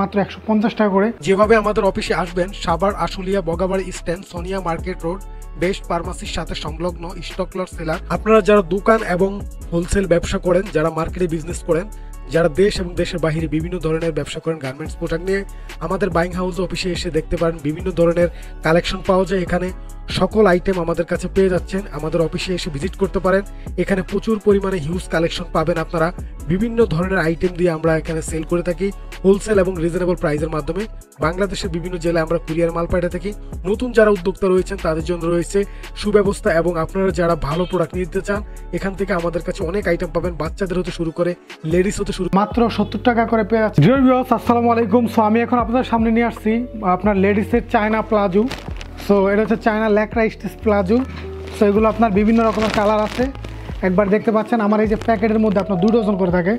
মাত্র 150 টাকা করে। যেভাবে আমাদের অফিসে আসবেন, Savar Ashulia Bogabari stand Sonia market road best ফার্মাসির সাথে সংলগ্ন স্টকলট সেলার। আপনারা যারা দোকান এবং হোলসেল ব্যবসা করেন, যারা মার্কেটে বিজনেস করেন, যারা দেশ এবং দেশের বাইরে বিভিন্ন ধরনের ব্যবসা করেন গার্মেন্টস প্রোডাক্ট নিয়ে, আমাদের বাইং হাউস অফিসে এসে দেখতে পারেন বিভিন্ন ধরনের কালেকশন পাওয়া যায়। এখানে সকল আইটেম আমাদের কাছে পেয়ে যাচ্ছেন। আমাদের অফিসে এসে ভিজিট করতে পারেন। এখানে প্রচুর পরিমাণে হিউজ কালেকশন পাবেন আপনারা। বিভিন্ন ধরনের আইটেম দিয়ে আমরা এখানে সেল করে থাকি হোলসেল এবং রিজনেবল প্রাইসের মাধ্যমে। বাংলাদেশের বিভিন্ন জেলায় আমরা কুরিয়ার মাল পাঠিয়ে থাকি। নতুন যারা উদ্যোক্তা রয়েছেন তাদের জন্য রয়েছে সুব্যবস্থা, এবং আপনারা যারা ভালো প্রোডাক্ট নিতে চান এখান থেকে আমাদের কাছে অনেক আইটেম পাবেন, বাচ্চাদের হতে শুরু করে লেডিস হতে শুরু মাত্র 70 টাকা করে পেয়ে যাচ্ছে। ডিয়ার ভিউয়ার্স, আসসালামু আলাইকুম। সো আমি এখন আপনাদের সামনে নিয়ে আসছি আপনার লেডিসের চায়না প্লাজো। সো এটা হচ্ছে চায়না ল্যাকড়া স্টিচ প্লাজো। সো এগুলো আপনার বিভিন্ন রকমের কালার আছে। একবার দেখতে পাচ্ছেন আমার এই যে প্যাকেটের মধ্যে আপনার 2 ডজন করে থাকে।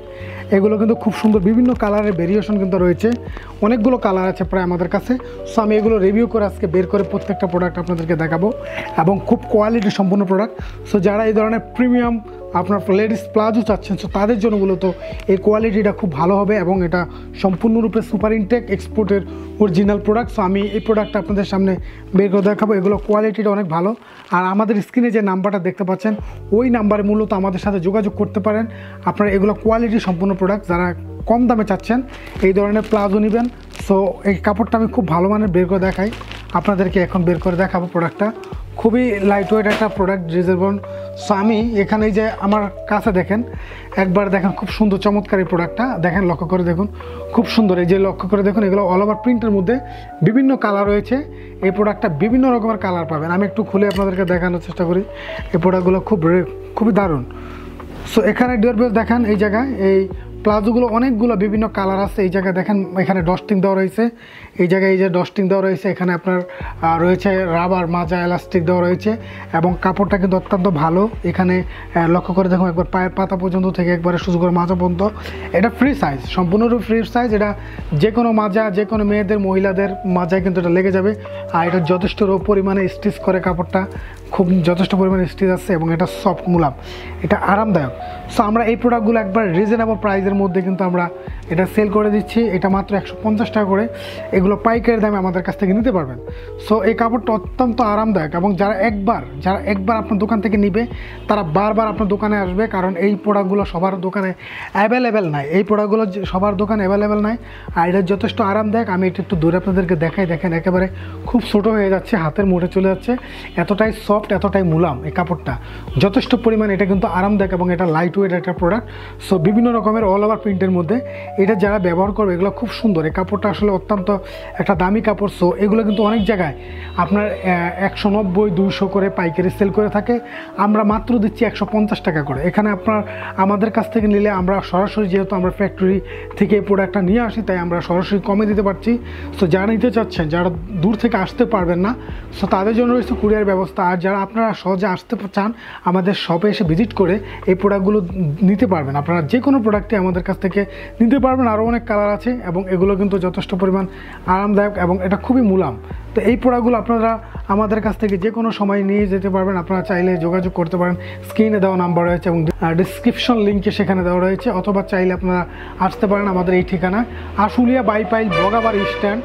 এগুলো কিন্তু খুব সুন্দর বিভিন্ন কালারের ভেরিয়েশন কিন্তু রয়েছে, অনেকগুলো কালার আছে প্রায় আমাদের কাছে। সো আমি এগুলো রিভিউ করে আজকে বের করে প্রত্যেকটা প্রোডাক্ট আপনাদেরকে দেখাবো, এবং খুব কোয়ালিটি সম্পূর্ণ প্রোডাক্ট। সো যারা এই ধরনের প্রিমিয়াম আপনার লেডিস প্লাজো চাচ্ছেন, সো তাদের জন্য মূলত এই কোয়ালিটিটা খুব ভালো হবে, এবং এটা সম্পূর্ণরূপে সুপার ইনটেক এক্সপোর্টের অরিজিনাল প্রোডাক্ট। সো আমি এই প্রোডাক্টটা আপনাদের সামনে বের করে দেখাবো। এগুলো কোয়ালিটিটা অনেক ভালো। আর আমাদের স্ক্রিনে যে নাম্বারটা দেখতে পাচ্ছেন ওই নাম্বারে মূলত আমাদের সাথে যোগাযোগ করতে পারেন। আপনারা এগুলো কোয়ালিটি সম্পূর্ণ প্রোডাক্ট, যারা কম দামে চাচ্ছেন এই ধরনের প্লাজো নেবেন। সো এই কাপড়টা আমি খুব ভালো মানের বের করে দেখাই আপনাদেরকে, এখন বের করে দেখাবো। প্রোডাক্টটা খুবই লাইট ওয়েট একটা প্রোডাক্ট, রিজনেবল। সো আমি এখানে যে আমার কাছে দেখেন, একবার দেখেন খুব সুন্দর চমৎকার এই প্রোডাক্টটা দেখেন, লক্ষ্য করে দেখুন, খুব সুন্দর। এই যে লক্ষ্য করে দেখুন, এগুলো অল ওভার প্রিন্টের মধ্যে বিভিন্ন কালার রয়েছে। এই প্রোডাক্টটা বিভিন্ন রকমের কালার পাবেন। আমি একটু খুলে আপনাদেরকে দেখানোর চেষ্টা করি। এই প্রোডাক্টগুলো খুবই দারুণ। সো এখানে ডিয়ার ভিউয়ার্স দেখেন, এই জায়গায় এই প্লাজোগুলো অনেকগুলো বিভিন্ন কালার আছে। এই জায়গায় দেখেন এখানে ডস্টিং দেওয়া রয়েছে, এই জায়গায় এই যে ডস্টিং দেওয়া রয়েছে। এখানে আপনার রয়েছে রাবার মাজা এলাস্টিক দেওয়া রয়েছে, এবং কাপড়টা কিন্তু অত্যন্ত ভালো। এখানে লক্ষ্য করে দেখুন, একবার পায়ের পাতা পর্যন্ত থেকে একবারে শুরু করে মাজা পর্যন্ত। এটা ফ্রি সাইজ, সম্পূর্ণরূপে ফ্রি সাইজ। এটা যে কোনো মাজা, যে কোনো মেয়েদের মহিলাদের মাজায় কিন্তু এটা লেগে যাবে। আর এটা যথেষ্ট পরিমাণে স্টিচ করে, কাপড়টা খুব যথেষ্ট পরিমাণে স্টিচ আছে, এবং এটা সফট মুলাম, এটা আরামদায়ক। সো আমরা এই প্রোডাক্টগুলো একবার রিজনেবল প্রাইসের মধ্যে কিন্তু আমরা এটা সেল করে দিচ্ছি। এটা মাত্র 150 টাকা করে। এগুলো পাইকারি দামে আমাদের কাছ থেকে নিতে পারবেন। সো এই কাপড়টা অত্যন্ত আরামদায়ক, এবং যারা একবার আপনার দোকান থেকে নিবে তারা বারবার আপনার দোকানে আসবে, কারণ এই প্রোডাক্টগুলো সবার দোকানে অ্যাভেলেবেল নাই। এই প্রোডাক্টগুলো সবার দোকানে অ্যাভেলেবেল নাই, আর এটা যথেষ্ট আরামদায়ক। আমি এটা একটু দূরে আপনাদেরকে দেখাই, দেখেন একেবারে খুব ছোটো হয়ে যাচ্ছে, হাতের মুঠে চলে যাচ্ছে, এতটাই সফট, এতটাই মুলাম এই কাপড়টা, যথেষ্ট পরিমাণ। এটা কিন্তু আরামদায়ক, এবং এটা লাইট ওয়েট একটা প্রোডাক্ট। সো বিভিন্ন রকমের অল ওভার প্রিন্টের মধ্যে এটা যারা ব্যবহার করবে এগুলো খুব সুন্দর। এই কাপড়টা আসলে অত্যন্ত একটা দামি কাপড়। সো এগুলো কিন্তু অনেক জায়গায় আপনার 190-200 করে পাইকারি সেল করে থাকে, আমরা মাত্র দিচ্ছি 150 টাকা করে। এখানে আপনার আমাদের কাছ থেকে নিলে আমরা সরাসরি, যেহেতু আমরা ফ্যাক্টরি থেকে এই প্রোডাক্টটা নিয়ে আসি, তাই আমরা সরাসরি কমে দিতে পারছি। সো যারা নিতে চাচ্ছেন, যারা দূর থেকে আসতে পারবেন না, সো তাদের জন্য রয়েছে কুরিয়ার ব্যবস্থা। আর যারা আপনারা সহজে আসতে চান, আমাদের শপে এসে ভিজিট করে এই প্রোডাক্টগুলো নিতে পারবেন। আপনারা যে কোনো প্রোডাক্টই আমাদের কাছ থেকে নিতে পারবেন। আরও অনেক কালার আছে, এবং এগুলো কিন্তু যথেষ্ট পরিমাণ আরামদায়ক, এবং এটা খুবই মুলাম। তো এই প্রোডাক্টগুলো আপনারা আমাদের কাছ থেকে যে কোনো সময় নিয়ে যেতে পারবেন। আপনারা চাইলে যোগাযোগ করতে পারেন, স্ক্রিনে দেওয়া নাম্বার রয়েছে এবং ডিসক্রিপশন লিঙ্কে সেখানে দেওয়া রয়েছে, অথবা চাইলে আপনারা আসতে পারেন আমাদের এই ঠিকানা, Ashulia Baipail Bagabari stand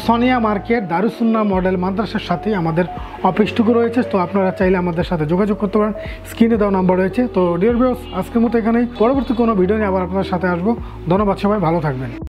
Sonia market Darussunnah model মাদ্রাসার সাথেই আমাদের অফিসটুকু রয়েছে। তো আপনারা চাইলে আমাদের সাথে যোগাযোগ করতে পারেন, স্ক্রিনে দেওয়া নাম্বার রয়েছে। তো ডিয়ার ভিউয়ার্স, আজকের মতো এখানেই, পরবর্তী কোনো ভিডিও নিয়ে আবার আপনাদের সাথে আসবো। ধন্যবাদ, সবাই ভালো থাকবেন।